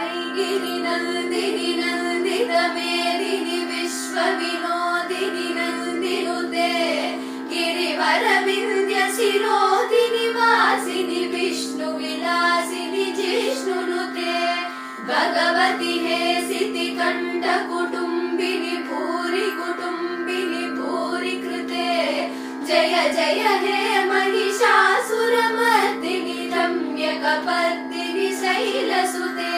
ऐगिरि नन्दिनि नन्दितमेदिनि विश्वविनोदिनि नन्दिनुते गिरिवरविन्द्यशिरोधिनि वासिनि विष्णुविलासिनि जिष्णुनुते भगवति हे सितिकण्ठकुटुम्बिनि भूरि कुटुम्बिनि भूरि कृते जय जय हे महिषासुरमर्दिनि रम्यकपर्दिनि शैलसुते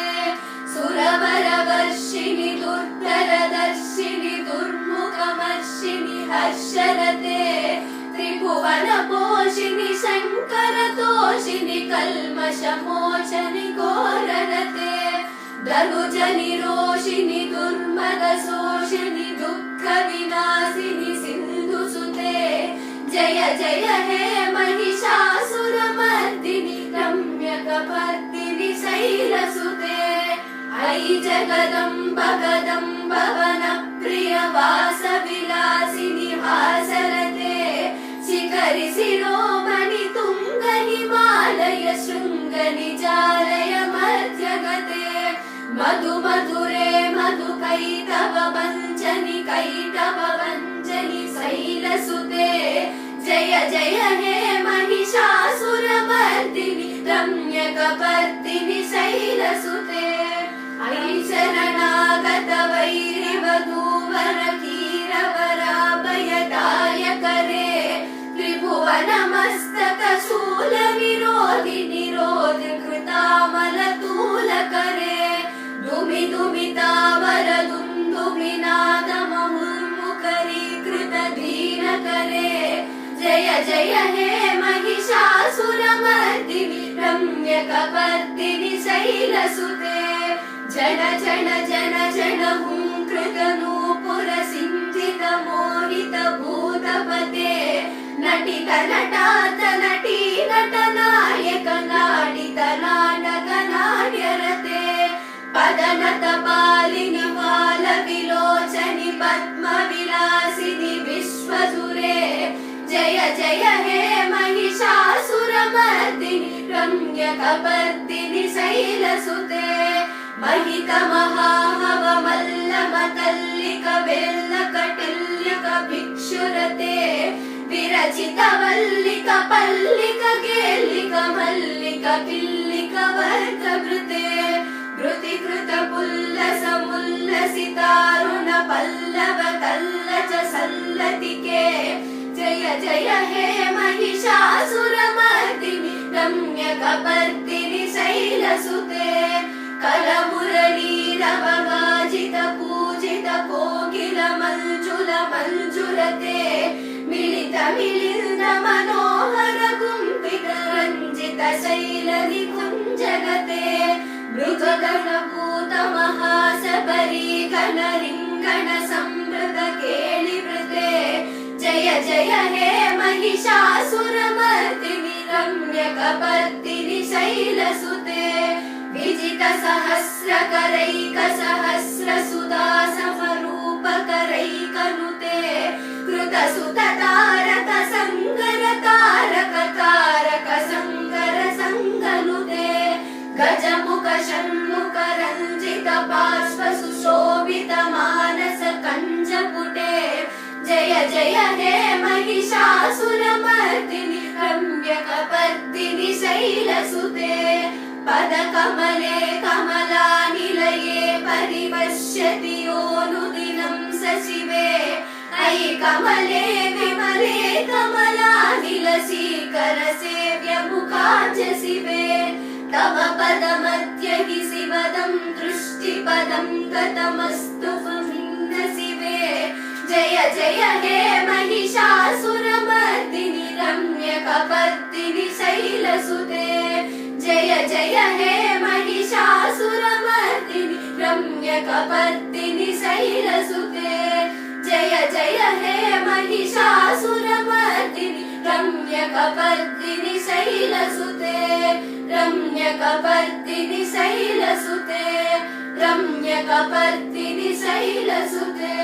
सुरवरवर्षिणि दुर्धरदर्शिनि दुर्मुखमर्षिणि हर्षरते त्रिभुवनपोषिणि शङ्करतोषिणि कल्मषमोचनि घोररते धनुजनिरोषिणि दुर्मदशोषिणि दुःखविनाशिनि सिन्धुसुते जय जय हे महिषासुरमर्दिनि रम्यकपर्दिनि शैलसुते ऐ जगदम्ब कदम्ब वनप्रियवासविलासिनि हासरते शिखरि शिरोमणि तुङ्ग हिमालय शृङ्गनिजालय मध्यगते मधु मधुरे मधुकैटभ वञ्चनि कैटभ वञ्चनि शैलसुते जय जय हे महिषासुरमर्दिनि रम्यकपर्दिनि शैलसुते ऐ शरणागत वैरिवधूवर कीरवराभयदायकरे त्रिभुवनमस्तक शूलविरोधि कृतामलतूलकरे दुमि दुमितावर दुन्दुभिनादममुर्मुखरीकृत दीनकरे जय जय हे महिषासुरमर्दिनि रम्यकपर्दिनि शैलसुते जन जन जन जन हुंकृत नूपुर सिञ्चित मोहित भूतपते नटित नटात नटी नटनायक नाडित नाटक नाट्यरते पदनत पालिनि बाल विलोचनि पद्मविलासिनि विश्वसुरे जय जय हे महिषासुरमर्दिनि रम्यकपर्दिनि शैलसुते महित महाहव मल्लम तल्लिक बेल्लकटिल्यक भिक्षुरते विरचित वल्लिक पल्लिक गेल्लिक मल्लिक पिल्लिक वर्गवृते धृतिकृत पुल्लस मुल्लसितारुण पल्लव कल्लच सल्लतिके जय जय हे महिषासुरमर्दिनि रम्यकपर्दिनि शैलसुते कलमुरलीरवगाजित पूजित कोकिल मञ्जुल मञ्जुरते मिलित मिलिन्द मनोहर कुम्भित रञ्जित शैल निकुञ्जगते मृगगणभूत महासबरी गणरिङ्गण संवृत केलिवृते जय जय हे महिषासुरमर्दिनि रम्यकपर्दिनि शैलसुते विजित सहस्रकरैक सहस्र सुधा समरूपकरैकनुते कृत सुत तारक संकर कारक कारक संकर संगनुते गजमुख षण्मुख रञ्जित बाष्प सुशोभित मानस कञ्जपुटे जय जय हे महिषासुरमर्दिनि रम्यकपर्दिनि शैलसुते पदकमले कमलानिलये परिपश्यति योऽनुदिनं सशिवे ऐ कमले विमले कमलानिलसीकर सेव्य मुखाब्ज शिवे तव पदमध्य हि शिवदं दृष्टिपदं गतमस्तु भिन्न शिवे जय जय हे महिषासुरमर्दिनि रम्यकपर्दिनि शैलसुते जय जय हे महिषासुरमर्दिनि रम्यकपर्दिनि शैलसुते जय जय हे महिषासुरमर्दिनि रम्यकपर्दिनि शैलसुते रम्यकपर्दिनि शैलसुते रम्यकपर्दिनि शैलसुते।